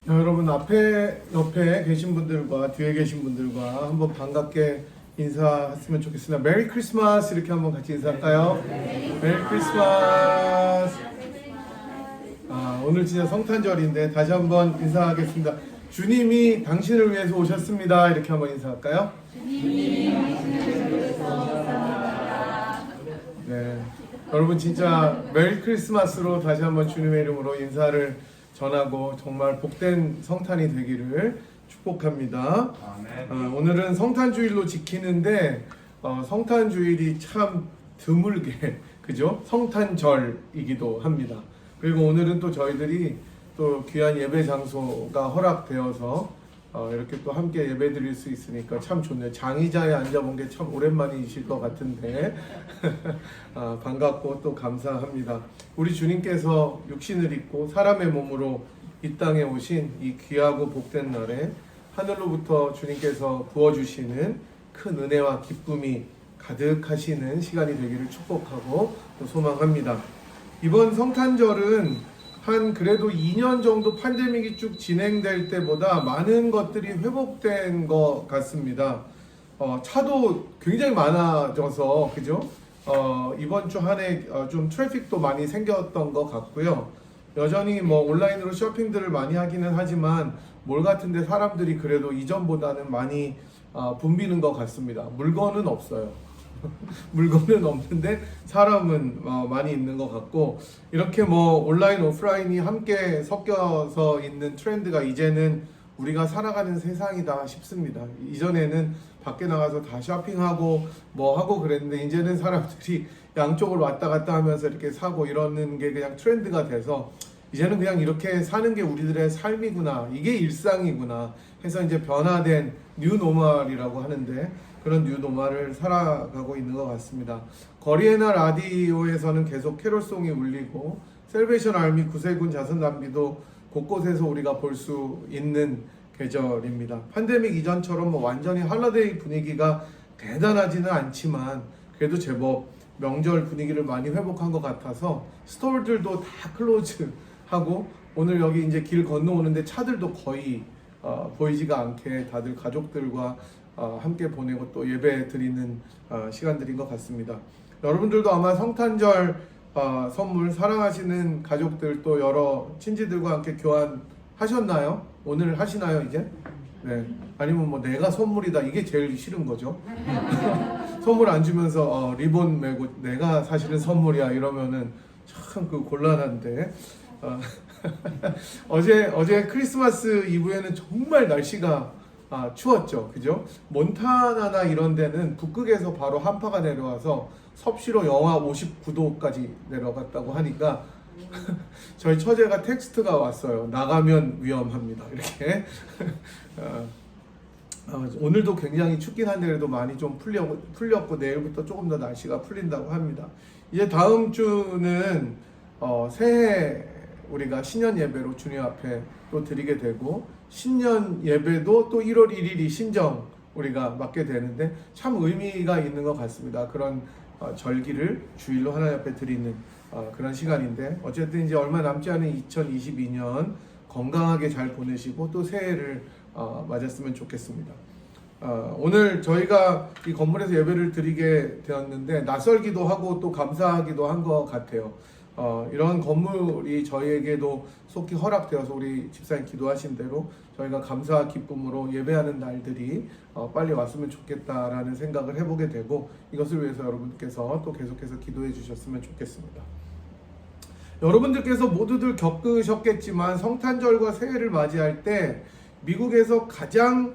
여러분 옆에 계신 분들과 뒤에 계신 분들과 한번 반갑게 인사했으면 좋겠습니다. 메리 크리스마스 이렇게 한번 같이 인사할까요? 메리 크리스마스. 오늘 진짜 성탄절인데 다시 한번 인사하겠습니다. 주님이 당신을 위해서 오셨습니다. 이렇게 한번 인사할까요? 네, 여러분 진짜 메리 크리스마스로 다시 한번 주님의 이름으로 인사를 전하고 정말 복된 성탄이 되기를 축복합니다. 오늘은 성탄주일로 지키는데 성탄주일이 참 드물게 그죠? 성탄절이기도 합니다. 그리고 오늘은 또 저희들이 또 귀한 예배 장소가 허락되어서 이렇게 또 함께 예배 드릴 수 있으니까 참 좋네요. 장의자에 앉아본 게 참 오랜만이실 것 같은데 반갑고 또 감사합니다. 우리 주님께서 육신을 입고 사람의 몸으로 이 땅에 오신 이 귀하고 복된 날에 하늘로부터 주님께서 부어주시는 큰 은혜와 기쁨이 가득하시는 시간이 되기를 축복하고 또 소망합니다. 이번 성탄절은 한 그래도 2년 정도 팬데믹이 쭉 진행될 때보다 많은 것들이 회복된 것 같습니다. 차도 굉장히 많아져서 그죠? 이번 주 한 해 좀 트래픽도 많이 생겼던 것 같고요. 여전히 뭐 온라인으로 쇼핑들을 많이 하기는 하지만 몰 같은데 사람들이 그래도 이전보다는 많이 붐비는 것 같습니다. 물건은 없어요. 물건은 없는데 사람은 많이 있는 것 같고, 이렇게 뭐 온라인 오프라인이 함께 섞여서 있는 트렌드가 이제는 우리가 살아가는 세상이다 싶습니다. 이전에는 밖에 나가서 다 쇼핑하고 뭐 하고 그랬는데 이제는 사람들이 양쪽을 왔다 갔다 하면서 이렇게 사고 이러는 게 그냥 트렌드가 돼서 이제는 그냥 이렇게 사는 게 우리들의 삶이구나, 이게 일상이구나 해서 이제 변화된 뉴노멀이라고 하는데 그런 뉴노멀을 살아가고 있는 것 같습니다. 거리에나 라디오에서는 계속 캐롤송이 울리고 셀베이션 아미 구세군 자선단비도 곳곳에서 우리가 볼 수 있는 계절입니다. 팬데믹 이전처럼 뭐 완전히 할러데이 분위기가 대단하지는 않지만 그래도 제법 명절 분위기를 많이 회복한 것 같아서 스토어들도 다 클로즈하고 오늘 여기 이제 길 건너오는데 차들도 거의 보이지가 않게 다들 가족들과 함께 보내고 또 예배 드리는 시간들인 것 같습니다. 여러분들도 아마 성탄절 선물 사랑하시는 가족들 또 여러 친지들과 함께 교환하셨나요? 오늘 하시나요 이제? 네. 아니면 뭐 내가 선물이다 이게 제일 싫은 거죠. 선물 안 주면서 리본 메고 내가 사실은 선물이야 이러면은 참 그 곤란한데 어제 크리스마스 이브에는 정말 날씨가 추웠죠. 그죠? 몬타나나 이런 데는 북극에서 바로 한파가 내려와서 섭씨로 영하 59도까지 내려갔다고 하니까 저희 처제가 텍스트가 왔어요. 나가면 위험합니다. 이렇게. 오늘도 굉장히 춥긴 한데 그래도 많이 좀 풀렸고 내일부터 조금 더 날씨가 풀린다고 합니다. 이제 다음 주는 새해 우리가 신년 예배로 주님 앞에 또 드리게 되고 신년 예배도 또 1월 1일이 신정 우리가 맞게 되는데 참 의미가 있는 것 같습니다. 그런 절기를 주일로 하나님 앞에 드리는 그런 시간인데 어쨌든 이제 얼마 남지 않은 2022년 건강하게 잘 보내시고 또 새해를 맞았으면 좋겠습니다. 오늘 저희가 이 건물에서 예배를 드리게 되었는데 낯설기도 하고 또 감사하기도 한 것 같아요. 이런 건물이 저희에게도 속히 허락되어서 우리 집사님 기도하신 대로 저희가 감사와 기쁨으로 예배하는 날들이 빨리 왔으면 좋겠다라는 생각을 해보게 되고 이것을 위해서 여러분께서 또 계속해서 기도해 주셨으면 좋겠습니다. 여러분들께서 모두들 겪으셨겠지만 성탄절과 새해를 맞이할 때 미국에서 가장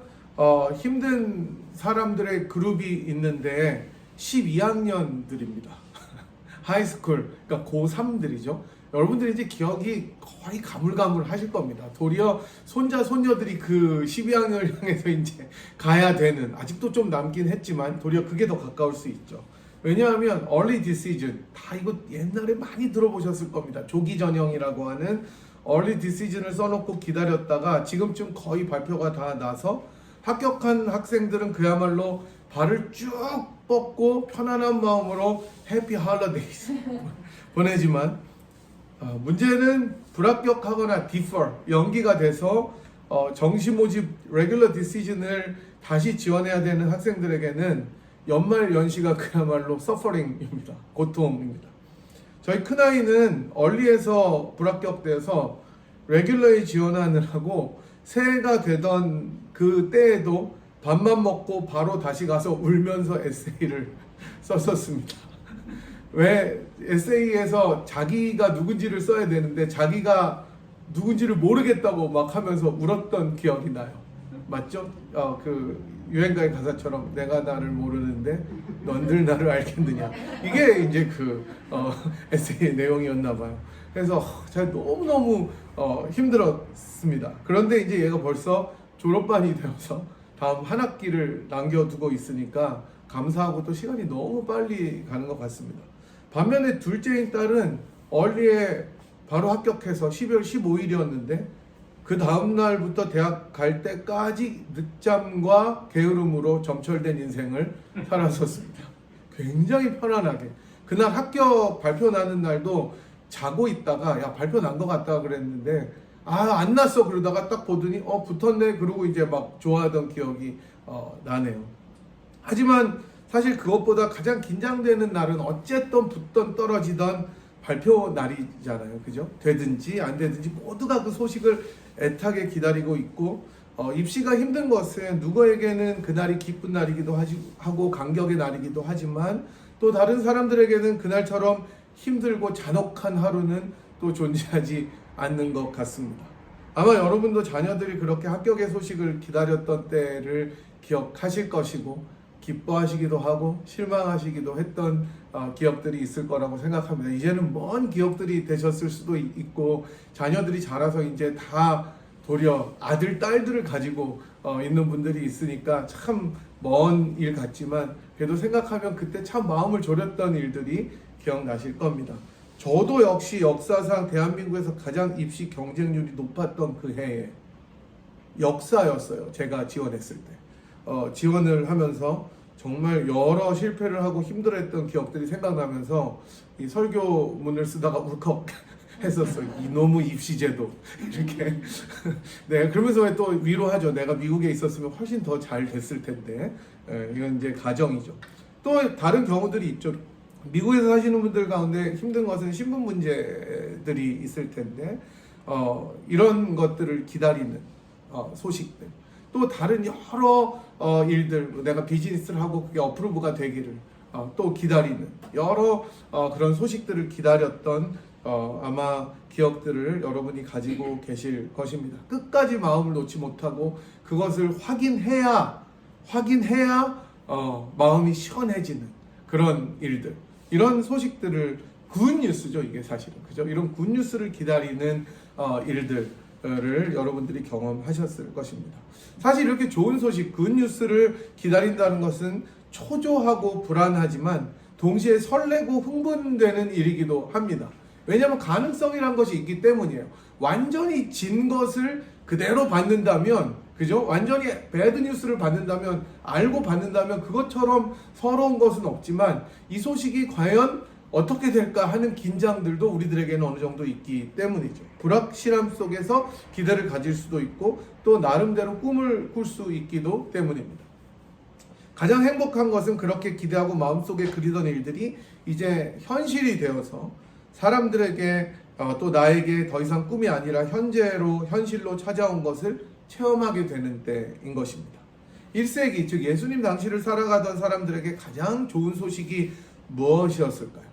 힘든 사람들의 그룹이 있는데 12학년들입니다. 하이스쿨, 그러니까 고3들이죠. 여러분들이 이제 기억이 거의 가물가물하실 겁니다. 도리어 손자, 손녀들이 그 12학년을 향해서 이제 가야 되는, 아직도 좀 남긴 했지만 도리어 그게 더 가까울 수 있죠. 왜냐하면 early decision, 다 이거 옛날에 많이 들어보셨을 겁니다. 조기 전형이라고 하는 early decision을 써놓고 기다렸다가 지금쯤 거의 발표가 다 나서 합격한 학생들은 그야말로 발을 쭉 뻗고 편안한 마음으로 해피 할러데이즈 보내지만 문제는 불합격하거나 defer, 연기가 돼서 정시 모집 regular decision을 다시 지원해야 되는 학생들에게는 연말 연시가 그야말로 suffering입니다. 고통입니다. 저희 큰아이는 early에서 불합격돼서 regular에 지원하느라고 새해가 되던 그 때에도 밥만 먹고 바로 다시 가서 울면서 에세이를 썼었습니다. 왜 에세이에서 자기가 누군지를 써야 되는데 자기가 누군지를 모르겠다고 막 하면서 울었던 기억이 나요. 맞죠? 그 유행가의 가사처럼 내가 나를 모르는데 넌들 나를 알겠느냐. 이게 이제 그 에세이의 내용이었나 봐요. 그래서 제가 너무너무 힘들었습니다. 그런데 이제 얘가 벌써 졸업반이 되어서 다음 한 학기를 남겨두고 있으니까 감사하고 또 시간이 너무 빨리 가는 것 같습니다. 반면에 둘째인 딸은 얼리에 바로 합격해서 12월 15일이었는데 그 다음 날부터 대학 갈 때까지 늦잠과 게으름으로 점철된 인생을 살았었습니다. 굉장히 편안하게. 그날 합격 발표 나는 날도 자고 있다가 야 발표 난 것 같다 그랬는데 안 났어 그러다가 딱 보더니 붙었네 그러고 이제 막 좋아하던 기억이 나네요. 하지만 사실 그것보다 가장 긴장되는 날은 어쨌든 붙던 떨어지던 발표 날이잖아요. 그죠? 되든지 안 되든지 모두가 그 소식을 애타게 기다리고 있고 입시가 힘든 것은 누구에게는 그날이 기쁜 날이기도 하고 감격의 날이기도 하지만 또 다른 사람들에게는 그날처럼 힘들고 잔혹한 하루는 또 존재하지 않는 것 같습니다. 아마 여러분도 자녀들이 그렇게 합격의 소식을 기다렸던 때를 기억하실 것이고 기뻐하시기도 하고 실망하시기도 했던 기억들이 있을 거라고 생각합니다. 이제는 먼 기억들이 되셨을 수도 있고 자녀들이 자라서 이제 다 도리어 아들, 딸들을 가지고 있는 분들이 있으니까 참 먼 일 같지만 그래도 생각하면 그때 참 마음을 졸였던 일들이 기억나실 겁니다. 저도 역시 역사상 대한민국에서 가장 입시 경쟁률이 높았던 그 해에 역사였어요. 제가 지원했을 때. 지원을 하면서 정말 여러 실패를 하고 힘들어했던 기억들이 생각나면서 이 설교문을 쓰다가 울컥 했었어요. 이놈의 입시제도 이렇게. 네, 그러면서 왜 또 위로하죠. 내가 미국에 있었으면 훨씬 더 잘 됐을 텐데. 이건 이제 가정이죠. 또 다른 경우들이 있죠. 미국에서 사시는 분들 가운데 힘든 것은 신분 문제들이 있을 텐데 이런 것들을 기다리는 소식들. 또 다른 여러 일들, 내가 비즈니스를 하고 그게 어프로브가 되기를 또 기다리는 여러 그런 소식들을 기다렸던 아마 기억들을 여러분이 가지고 계실 것입니다. 끝까지 마음을 놓지 못하고 그것을 확인해야 마음이 시원해지는 그런 일들, 이런 소식들을 굿뉴스죠. 이게 사실은 그죠? 이런 굿뉴스를 기다리는 일들을 여러분들이 경험하셨을 것입니다. 사실 이렇게 좋은 소식, 굿뉴스를 기다린다는 것은 초조하고 불안하지만 동시에 설레고 흥분되는 일이기도 합니다. 왜냐하면 가능성이란 것이 있기 때문이에요. 완전히 진 것을 그대로 받는다면, 그죠? 완전히 배드 뉴스를 받는다면, 알고 받는다면 그것처럼 서러운 것은 없지만 이 소식이 과연 어떻게 될까 하는 긴장들도 우리들에게는 어느 정도 있기 때문이죠. 불확실함 속에서 기대를 가질 수도 있고 또 나름대로 꿈을 꿀 수 있기도 때문입니다. 가장 행복한 것은 그렇게 기대하고 마음속에 그리던 일들이 이제 현실이 되어서 사람들에게 또 나에게 더 이상 꿈이 아니라 현실로 찾아온 것을 체험하게 되는 때인 것입니다. 1세기 즉 예수님 당시를 살아가던 사람들에게 가장 좋은 소식이 무엇이었을까요?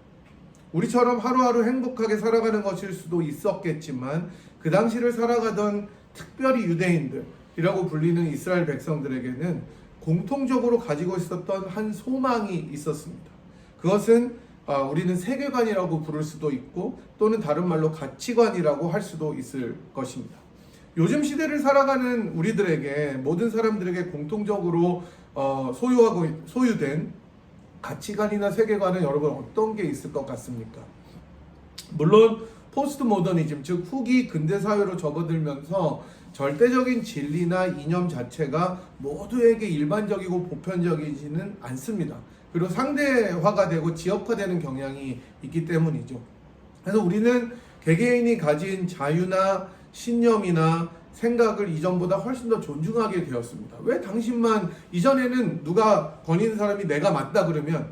우리처럼 하루하루 행복하게 살아가는 것일 수도 있었겠지만 그 당시를 살아가던 특별히 유대인들이라고 불리는 이스라엘 백성들에게는 공통적으로 가지고 있었던 한 소망이 있었습니다. 그것은 우리는 세계관이라고 부를 수도 있고 또는 다른 말로 가치관이라고 할 수도 있을 것입니다. 요즘 시대를 살아가는 우리들에게, 모든 사람들에게 공통적으로 소유된 가치관이나 세계관은 여러분 어떤 게 있을 것 같습니까? 물론 포스트 모더니즘, 즉 후기 근대 사회로 접어들면서 절대적인 진리나 이념 자체가 모두에게 일반적이고 보편적이지는 않습니다. 그리고 상대화가 되고 지역화되는 경향이 있기 때문이죠. 그래서 우리는 개개인이 가진 자유나 신념이나 생각을 이전보다 훨씬 더 존중하게 되었습니다. 왜 당신만, 이전에는 누가 권위있는 사람이 내가 맞다 그러면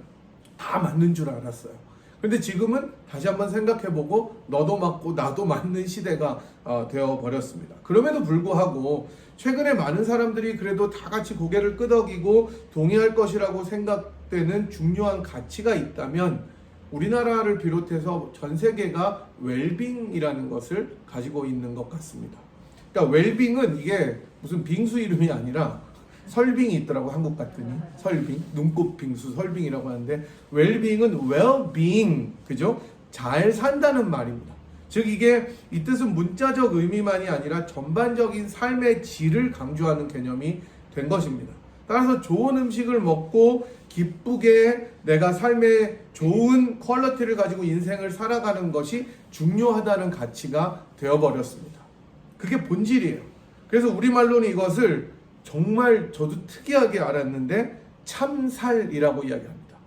다 맞는 줄 알았어요. 근데 지금은 다시 한번 생각해보고 너도 맞고 나도 맞는 시대가 되어버렸습니다. 그럼에도 불구하고 최근에 많은 사람들이 그래도 다 같이 고개를 끄덕이고 동의할 것이라고 생각되는 중요한 가치가 있다면 우리나라를 비롯해서 전 세계가 웰빙이라는 것을 가지고 있는 것 같습니다. 그러니까 웰빙은 이게 무슨 빙수 이름이 아니라 설빙이 있더라고, 한국 갔더니. 설빙, 눈꽃 빙수 설빙이라고 하는데, 웰빙은 well-being, 그죠? 잘 산다는 말입니다. 즉 이게 이 뜻은 문자적 의미만이 아니라 전반적인 삶의 질을 강조하는 개념이 된 것입니다. 따라서 좋은 음식을 먹고 기쁘게 내가 삶의 좋은 퀄리티를 가지고 인생을 살아가는 것이 중요하다는 가치가 되어버렸습니다. 그게 본질이에요. 그래서 우리말로는 이것을 정말 저도 특이하게 알았는데 참살이라고 이야기합니다.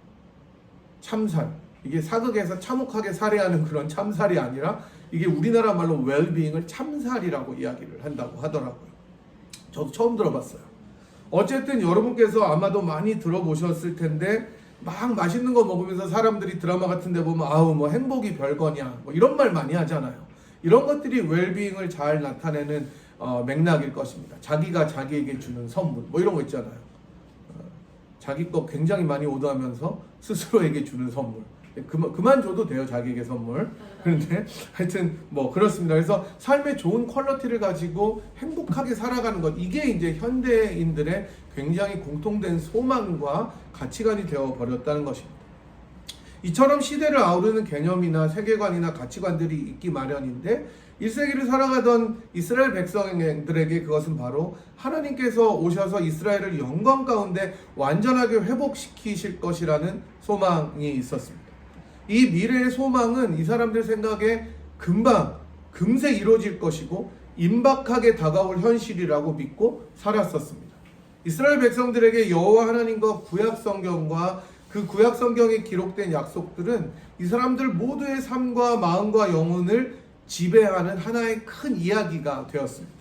참살. 이게 사극에서 참혹하게 살해하는 그런 참살이 아니라 이게 우리나라 말로 웰빙을 참살이라고 이야기를 한다고 하더라고요. 저도 처음 들어봤어요. 어쨌든 여러분께서 아마도 많이 들어보셨을 텐데 막 맛있는 거 먹으면서 사람들이 드라마 같은 데 보면 아우 뭐 행복이 별거냐 뭐 이런 말 많이 하잖아요. 이런 것들이 웰빙을 잘 나타내는 맥락일 것입니다. 자기가 자기에게 주는 선물 뭐 이런 거 있잖아요. 자기 거 굉장히 많이 오더하면서 스스로에게 주는 선물. 그만 줘도 돼요, 자기에게 선물. 그런데 하여튼 뭐 그렇습니다. 그래서 삶의 좋은 퀄리티를 가지고 행복하게 살아가는 것, 이게 이제 현대인들의 굉장히 공통된 소망과 가치관이 되어 버렸다는 것입니다. 이처럼 시대를 아우르는 개념이나 세계관이나 가치관들이 있기 마련인데 1세기를 살아가던 이스라엘 백성들에게 그것은 바로 하나님께서 오셔서 이스라엘을 영광 가운데 완전하게 회복시키실 것이라는 소망이 있었습니다. 이 미래의 소망은 이 사람들 생각에 금세 이루어질 것이고 임박하게 다가올 현실이라고 믿고 살았었습니다. 이스라엘 백성들에게 여호와 하나님과 구약 성경과 그 구약 성경에 기록된 약속들은 이 사람들 모두의 삶과 마음과 영혼을 지배하는 하나의 큰 이야기가 되었습니다.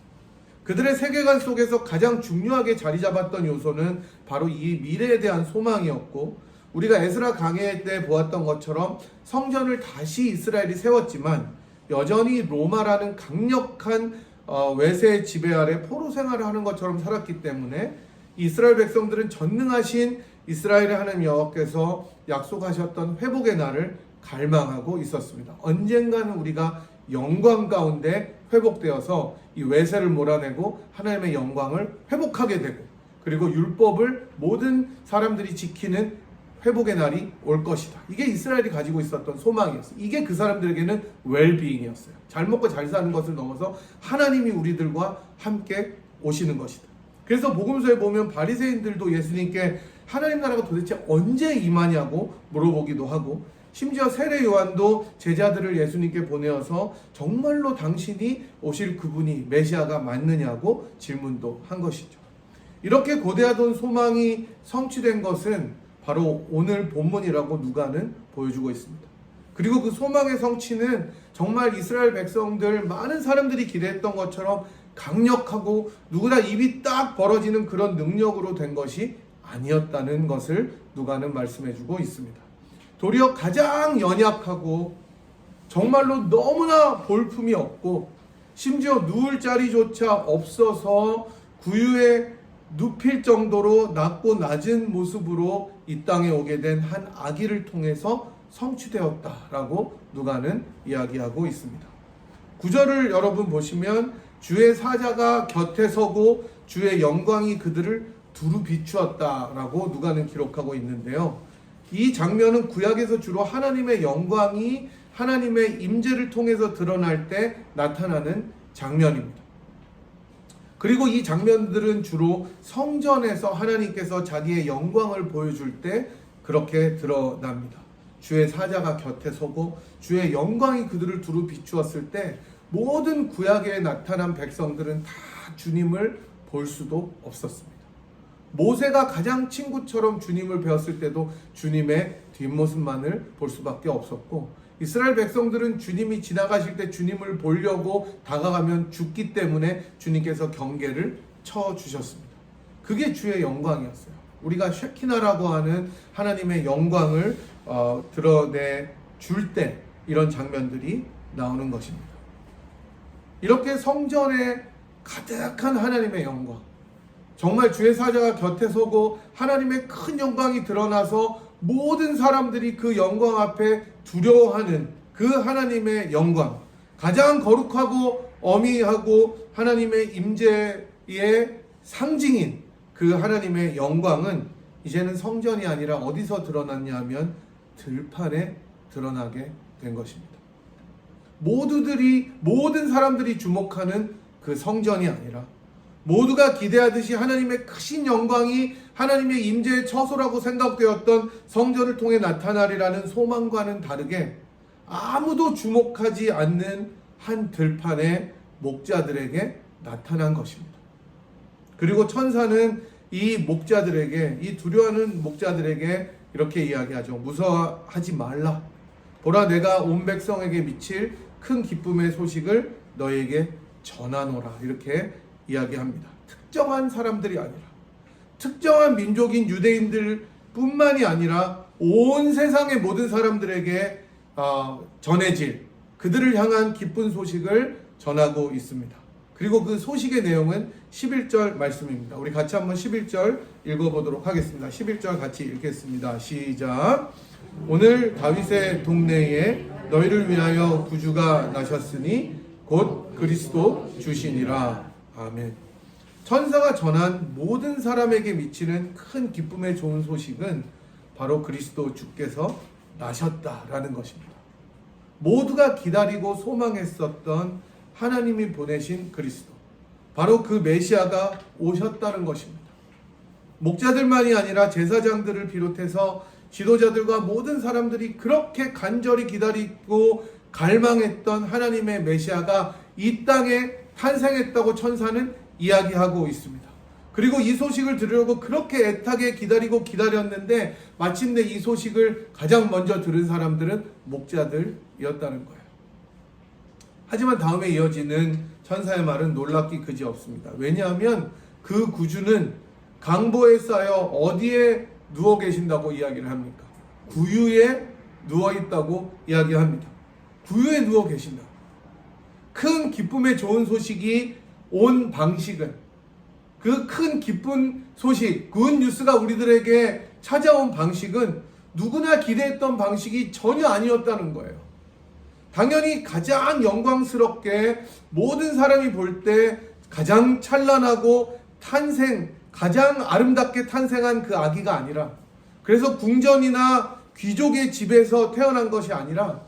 그들의 세계관 속에서 가장 중요하게 자리 잡았던 요소는 바로 이 미래에 대한 소망이었고, 우리가 에스라 강해 때 보았던 것처럼 성전을 다시 이스라엘이 세웠지만 여전히 로마라는 강력한 외세의 지배 아래 포로 생활을 하는 것처럼 살았기 때문에 이스라엘 백성들은 전능하신 이스라엘의 하나님 여호와께서 약속하셨던 회복의 날을 갈망하고 있었습니다. 언젠가는 우리가 영광 가운데 회복되어서 이 외세를 몰아내고 하나님의 영광을 회복하게 되고, 그리고 율법을 모든 사람들이 지키는 회복의 날이 올 것이다. 이게 이스라엘이 가지고 있었던 소망이었어요. 이게 그 사람들에게는 웰빙이었어요. 잘 먹고 잘 사는 것을 넘어서 하나님이 우리들과 함께 오시는 것이다. 그래서 복음서에 보면 바리새인들도 예수님께 하나님 나라가 도대체 언제 임하냐고 물어보기도 하고, 심지어 세례 요한도 제자들을 예수님께 보내어서 정말로 당신이 오실 그분이 메시아가 맞느냐고 질문도 한 것이죠. 이렇게 고대하던 소망이 성취된 것은 바로 오늘 본문이라고 누가는 보여주고 있습니다. 그리고 그 소망의 성취는 정말 이스라엘 백성들 많은 사람들이 기대했던 것처럼 강력하고 누구나 입이 딱 벌어지는 그런 능력으로 된 것이 아니었다는 것을 누가는 말씀해주고 있습니다. 도리어 가장 연약하고 정말로 너무나 볼품이 없고 심지어 누울 자리조차 없어서 구유에 눕힐 정도로 낮고 낮은 모습으로 이 땅에 오게 된 한 아기를 통해서 성취되었다라고 누가는 이야기하고 있습니다. 9절을 여러분 보시면 주의 사자가 곁에 서고 주의 영광이 그들을 두루 비추었다라고 누가는 기록하고 있는데요. 이 장면은 구약에서 주로 하나님의 영광이 하나님의 임재를 통해서 드러날 때 나타나는 장면입니다. 그리고 이 장면들은 주로 성전에서 하나님께서 자기의 영광을 보여줄 때 그렇게 드러납니다. 주의 사자가 곁에 서고 주의 영광이 그들을 두루 비추었을 때 모든 구약에 나타난 백성들은 다 주님을 볼 수도 없었습니다. 모세가 가장 친구처럼 주님을 배웠을 때도 주님의 뒷모습만을 볼 수밖에 없었고, 이스라엘 백성들은 주님이 지나가실 때 주님을 보려고 다가가면 죽기 때문에 주님께서 경계를 쳐주셨습니다. 그게 주의 영광이었어요. 우리가 쉐키나라고 하는 하나님의 영광을 드러내 줄 때 이런 장면들이 나오는 것입니다. 이렇게 성전에 가득한 하나님의 영광, 정말 주의 사자가 곁에 서고 하나님의 큰 영광이 드러나서 모든 사람들이 그 영광 앞에 두려워하는 그 하나님의 영광, 가장 거룩하고 어미하고 하나님의 임재의 상징인 그 하나님의 영광은 이제는 성전이 아니라 어디서 드러났냐 하면 들판에 드러나게 된 것입니다. 모든 사람들이 주목하는 그 성전이 아니라 모두가 기대하듯이 하나님의 크신 영광이 하나님의 임재의 처소라고 생각되었던 성전을 통해 나타나리라는 소망과는 다르게 아무도 주목하지 않는 한 들판의 목자들에게 나타난 것입니다. 그리고 천사는 이 목자들에게, 이 두려워하는 목자들에게 이렇게 이야기하죠. 무서워하지 말라. 보라, 내가 온 백성에게 미칠 큰 기쁨의 소식을 너에게 전하노라. 이렇게 이야기합니다. 특정한 사람들이 아니라, 특정한 민족인 유대인들 뿐만이 아니라 온 세상의 모든 사람들에게 전해질, 그들을 향한 기쁜 소식을 전하고 있습니다. 그리고 그 소식의 내용은 11절 말씀입니다. 우리 같이 한번 11절 읽어보도록 하겠습니다. 11절 같이 읽겠습니다. 시작. 오늘 다윗의 동네에 너희를 위하여 구주가 나셨으니 곧 그리스도 주시니라. 아멘. 천사가 전한 모든 사람에게 미치는 큰 기쁨의 좋은 소식은 바로 그리스도 주께서 나셨다라는 것입니다. 모두가 기다리고 소망했었던 하나님이 보내신 그리스도, 바로 그 메시아가 오셨다는 것입니다. 목자들만이 아니라 제사장들을 비롯해서 지도자들과 모든 사람들이 그렇게 간절히 기다리고 갈망했던 하나님의 메시아가 이 땅에 탄생했다고 천사는 이야기하고 있습니다. 그리고 이 소식을 들으려고 그렇게 애타게 기다렸는데 마침내 이 소식을 가장 먼저 들은 사람들은 목자들이었다는 거예요. 하지만 다음에 이어지는 천사의 말은 놀랍기 그지없습니다. 왜냐하면 그 구주는 강보에 쌓여 어디에 누워 계신다고 이야기를 합니까? 구유에 누워 있다고 이야기합니다. 구유에 누워 계신다. 큰 기쁨의 좋은 소식이 온 방식은, 그 큰 기쁜 소식, 굿 뉴스가 우리들에게 찾아온 방식은 누구나 기대했던 방식이 전혀 아니었다는 거예요. 당연히 가장 영광스럽게 모든 사람이 볼 때 가장 찬란하고 가장 아름답게 탄생한 그 아기가 아니라, 그래서 궁전이나 귀족의 집에서 태어난 것이 아니라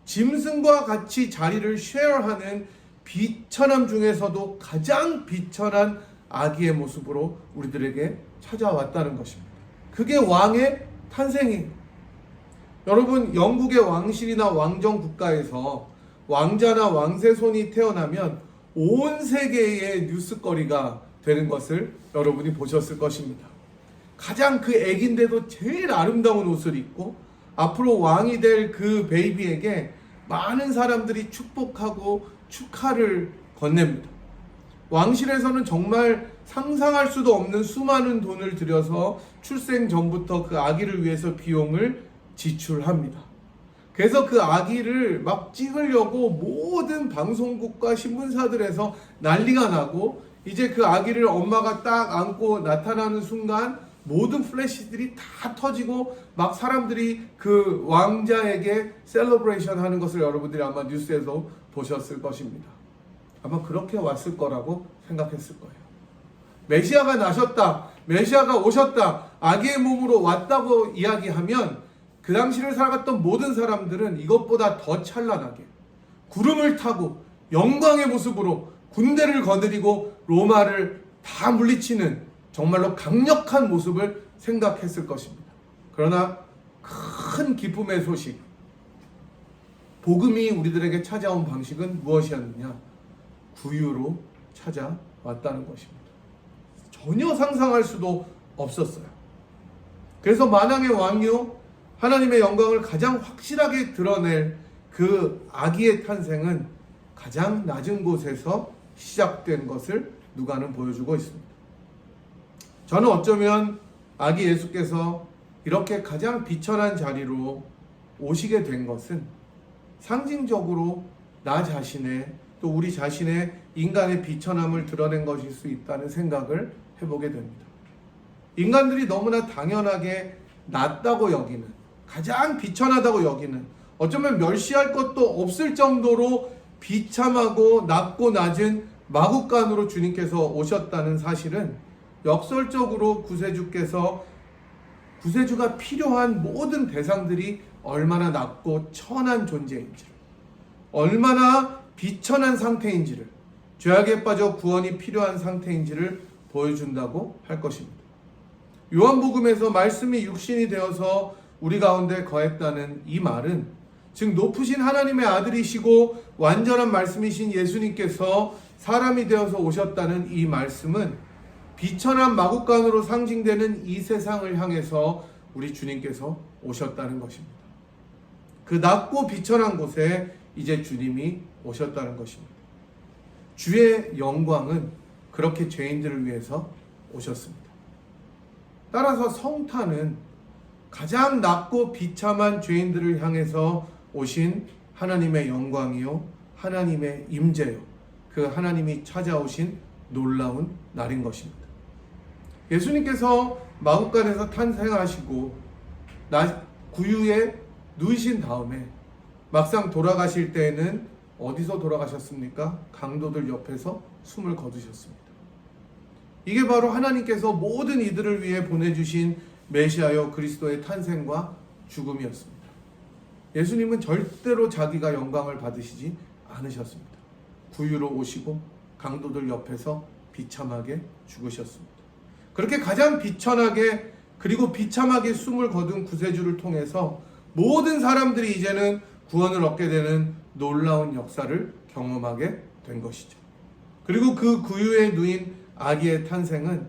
짐승과 같이 자리를 쉐어하는 비천함 중에서도 가장 비천한 아기의 모습으로 우리들에게 찾아왔다는 것입니다. 그게 왕의 탄생이에요. 여러분, 영국의 왕실이나 왕정 국가에서 왕자나 왕세손이 태어나면 온 세계의 뉴스거리가 되는 것을 여러분이 보셨을 것입니다. 가장 그 애기인데도 제일 아름다운 옷을 입고 앞으로 왕이 될 그 베이비에게 많은 사람들이 축복하고 축하를 건넵니다. 왕실에서는 정말 상상할 수도 없는 수많은 돈을 들여서 출생 전부터 그 아기를 위해서 비용을 지출합니다. 그래서 그 아기를 막 찍으려고 모든 방송국과 신문사들에서 난리가 나고, 이제 그 아기를 엄마가 딱 안고 나타나는 순간 모든 플래시들이 다 터지고 막 사람들이 그 왕자에게 셀러브레이션 하는 것을 여러분들이 아마 뉴스에서 보셨을 것입니다. 아마 그렇게 왔을 거라고 생각했을 거예요. 메시아가 나셨다, 메시아가 오셨다, 아기의 몸으로 왔다고 이야기하면 그 당시를 살아갔던 모든 사람들은 이것보다 더 찬란하게 구름을 타고 영광의 모습으로 군대를 거느리고 로마를 다 물리치는 정말로 강력한 모습을 생각했을 것입니다. 그러나 큰 기쁨의 소식, 복음이 우리들에게 찾아온 방식은 무엇이었느냐? 구유로 찾아왔다는 것입니다. 전혀 상상할 수도 없었어요. 그래서 만왕의 왕이요, 하나님의 영광을 가장 확실하게 드러낼 그 아기의 탄생은 가장 낮은 곳에서 시작된 것을 누가는 보여주고 있습니다. 저는 어쩌면 아기 예수께서 이렇게 가장 비천한 자리로 오시게 된 것은 상징적으로 나 자신의, 또 우리 자신의 인간의 비천함을 드러낸 것일 수 있다는 생각을 해보게 됩니다. 인간들이 너무나 당연하게 낮다고 여기는, 가장 비천하다고 여기는, 어쩌면 멸시할 것도 없을 정도로 비참하고 낮고 낮은 마구간으로 주님께서 오셨다는 사실은 역설적으로 구세주가 필요한 모든 대상들이 얼마나 낮고 천한 존재인지를, 얼마나 비천한 상태인지를, 죄악에 빠져 구원이 필요한 상태인지를 보여준다고 할 것입니다. 요한복음에서 말씀이 육신이 되어서 우리 가운데 거했다는 이 말은, 즉 높으신 하나님의 아들이시고 완전한 말씀이신 예수님께서 사람이 되어서 오셨다는 이 말씀은 비천한 마구간으로 상징되는 이 세상을 향해서 우리 주님께서 오셨다는 것입니다. 그 낮고 비천한 곳에 이제 주님이 오셨다는 것입니다. 주의 영광은 그렇게 죄인들을 위해서 오셨습니다. 따라서 성탄은 가장 낮고 비참한 죄인들을 향해서 오신 하나님의 영광이요, 하나님의 임재요, 그 하나님이 찾아오신 놀라운 날인 것입니다. 예수님께서 마구간에서 탄생하시고 구유에 누이신 다음에 막상 돌아가실 때에는 어디서 돌아가셨습니까? 강도들 옆에서 숨을 거두셨습니다. 이게 바로 하나님께서 모든 이들을 위해 보내주신 메시아여 그리스도의 탄생과 죽음이었습니다. 예수님은 절대로 자기가 영광을 받으시지 않으셨습니다. 구유로 오시고 강도들 옆에서 비참하게 죽으셨습니다. 그렇게 가장 비천하게 그리고 비참하게 숨을 거둔 구세주를 통해서 모든 사람들이 이제는 구원을 얻게 되는 놀라운 역사를 경험하게 된 것이죠. 그리고 그 구유에 누인 아기의 탄생은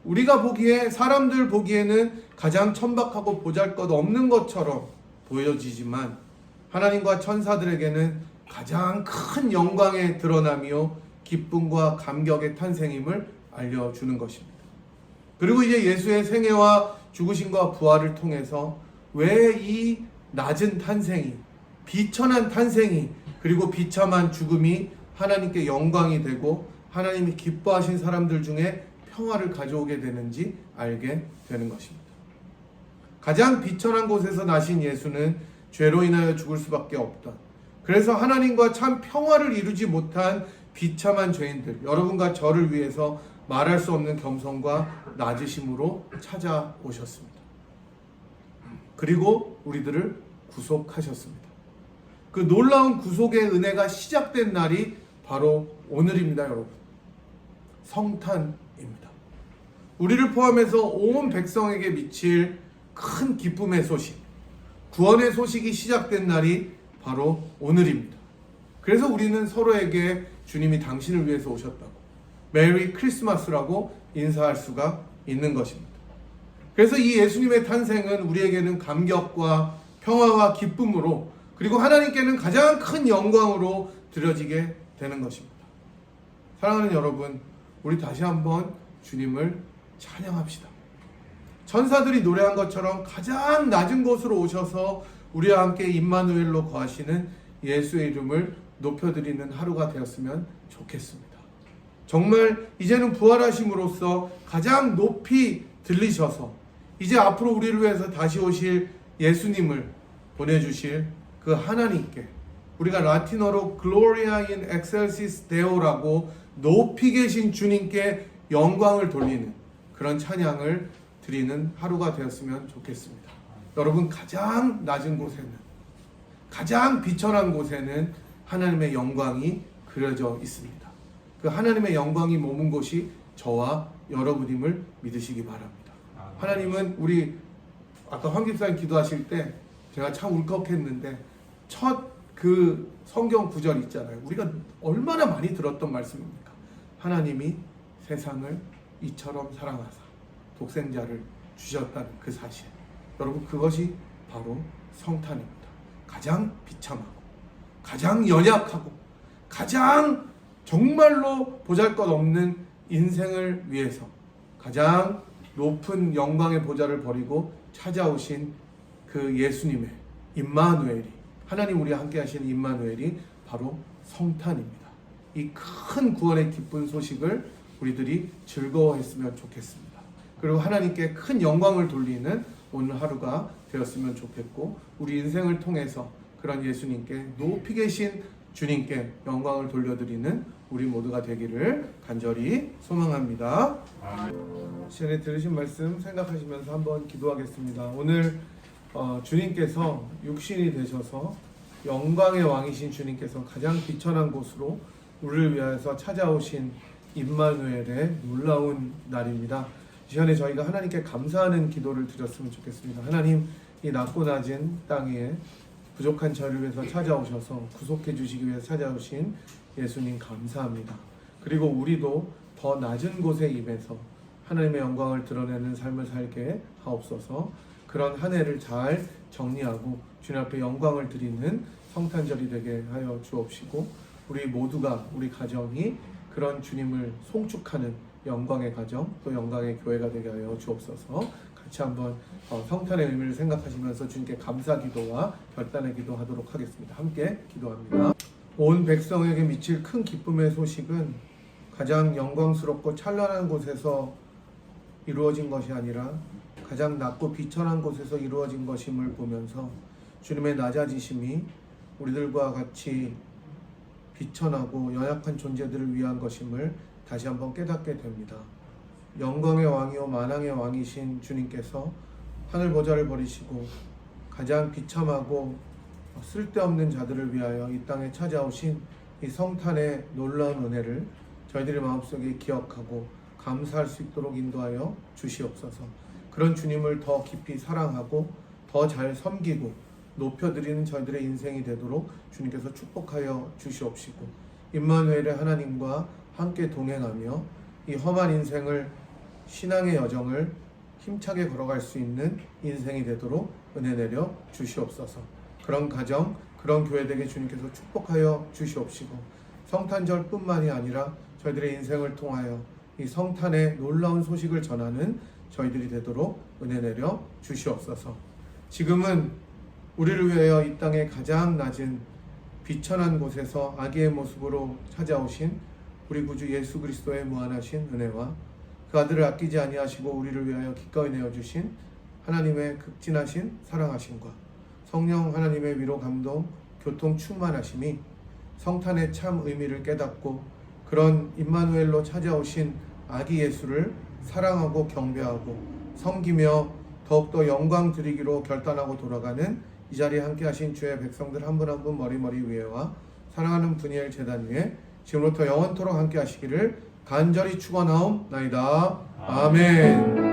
우리가 보기에, 사람들 보기에는 가장 천박하고 보잘것없는 것처럼 보여지지만 하나님과 천사들에게는 가장 큰 영광의 드러남이요 기쁨과 감격의 탄생임을 알려주는 것입니다. 그리고 이제 예수의 생애와 죽으심과 부활을 통해서 왜 이 낮은 탄생이, 비천한 탄생이, 그리고 비참한 죽음이 하나님께 영광이 되고 하나님이 기뻐하신 사람들 중에 평화를 가져오게 되는지 알게 되는 것입니다. 가장 비천한 곳에서 나신 예수는 죄로 인하여 죽을 수밖에 없다. 그래서 하나님과 참 평화를 이루지 못한 비참한 죄인들, 여러분과 저를 위해서 말할 수 없는 겸손과 낮으심으로 찾아오셨습니다. 그리고 우리들을 구속하셨습니다. 그 놀라운 구속의 은혜가 시작된 날이 바로 오늘입니다, 여러분. 성탄입니다. 우리를 포함해서 온 백성에게 미칠 큰 기쁨의 소식, 구원의 소식이 시작된 날이 바로 오늘입니다. 그래서 우리는 서로에게 주님이 당신을 위해서 오셨다고 메리 크리스마스라고 인사할 수가 있는 것입니다. 그래서 이 예수님의 탄생은 우리에게는 감격과 평화와 기쁨으로, 그리고 하나님께는 가장 큰 영광으로 드려지게 되는 것입니다. 사랑하는 여러분, 우리 다시 한번 주님을 찬양합시다. 천사들이 노래한 것처럼 가장 낮은 곳으로 오셔서 우리와 함께 임마누엘로 거하시는 예수의 이름을 높여드리는 하루가 되었으면 좋겠습니다. 정말 이제는 부활하심으로써 가장 높이 들리셔서 이제 앞으로 우리를 위해서 다시 오실 예수님을 보내주실 그 하나님께, 우리가 라틴어로 Gloria in excelsis Deo라고 높이 계신 주님께 영광을 돌리는 그런 찬양을 드리는 하루가 되었으면 좋겠습니다. 여러분, 가장 낮은 곳에는, 가장 비천한 곳에는 하나님의 영광이 그려져 있습니다. 그 하나님의 영광이 머문 곳이 저와 여러분임을 믿으시기 바랍니다. 하나님은 우리 아까 황 집사님 기도하실 때 제가 참 울컥했는데, 첫 그 성경 구절 있잖아요. 우리가 얼마나 많이 들었던 말씀입니까? 하나님이 세상을 이처럼 사랑하사 독생자를 주셨다는 그 사실. 여러분, 그것이 바로 성탄입니다. 가장 비참하고 가장 연약하고 가장 정말로 보잘것없는 인생을 위해서 가장 높은 영광의 보좌를 버리고 찾아오신 그 예수님의 임마누엘이, 하나님 우리와 함께 하시는 임마누엘이 바로 성탄입니다. 이 큰 구원의 기쁜 소식을 우리들이 즐거워했으면 좋겠습니다. 그리고 하나님께 큰 영광을 돌리는 오늘 하루가 되었으면 좋겠고, 우리 인생을 통해서 그런 예수님께 높이 계신 주님께 영광을 돌려드리는 우리 모두가 되기를 간절히 소망합니다. 시간에 들으신 말씀 생각하시면서 한번 기도하겠습니다. 오늘 주님께서 육신이 되셔서 영광의 왕이신 주님께서 가장 비천한 곳으로 우리를 위하여서 찾아오신 임마누엘의 놀라운 날입니다. 이 시간에 저희가 하나님께 감사하는 기도를 드렸으면 좋겠습니다. 하나님, 이 낮고 낮은 땅에 부족한 저를 위해서 찾아오셔서 구속해 주시기 위해 찾아오신 예수님 감사합니다. 그리고 우리도 더 낮은 곳에 임해서 하나님의 영광을 드러내는 삶을 살게 하옵소서. 그런 한 해를 잘 정리하고 주님 앞에 영광을 드리는 성탄절이 되게 하여 주옵시고, 우리 모두가, 우리 가정이 그런 주님을 송축하는 영광의 가정, 또 영광의 교회가 되게 하여 주옵소서. 같이 한번 성탄의 의미를 생각하시면서 주님께 감사 기도와 결단의 기도하도록 하겠습니다. 함께 기도합니다. 온 백성에게 미칠 큰 기쁨의 소식은 가장 영광스럽고 찬란한 곳에서 이루어진 것이 아니라 가장 낮고 비천한 곳에서 이루어진 것임을 보면서 주님의 낮아지심이 우리들과 같이 비천하고 연약한 존재들을 위한 것임을 다시 한번 깨닫게 됩니다. 영광의 왕이요 만왕의 왕이신 주님께서 하늘 보좌를 버리시고 가장 비참하고 쓸데없는 자들을 위하여 이 땅에 찾아오신 이 성탄의 놀라운 은혜를 저희들의 마음속에 기억하고 감사할 수 있도록 인도하여 주시옵소서. 그런 주님을 더 깊이 사랑하고 더 잘 섬기고 높여드리는 저희들의 인생이 되도록 주님께서 축복하여 주시옵시고, 임마누엘의 하나님과 함께 동행하며 이 험한 인생을, 신앙의 여정을 힘차게 걸어갈 수 있는 인생이 되도록 은혜 내려 주시옵소서. 그런 가정, 그런 교회되게 주님께서 축복하여 주시옵시고, 성탄절뿐만이 아니라 저희들의 인생을 통하여 이 성탄의 놀라운 소식을 전하는 저희들이 되도록 은혜 내려 주시옵소서. 지금은 우리를 위하여 이 땅의 가장 낮은 비천한 곳에서 아기의 모습으로 찾아오신 우리 구주 예수 그리스도의 무한하신 은혜와 그 아들을 아끼지 아니하시고 우리를 위하여 기꺼이 내어주신 하나님의 극진하신 사랑하심과 성령 하나님의 위로 감동 교통 충만하심이 성탄의 참 의미를 깨닫고 그런 임마누엘로 찾아오신 아기 예수를 사랑하고 경배하고 섬기며 더욱더 영광 드리기로 결단하고 돌아가는 이 자리에 함께 하신 주의 백성들 한 분 한 분 머리머리 위에와 사랑하는 분이엘 제단 위에 지금부터 영원토록 함께 하시기를 간절히 축원하옵나이다. 아멘.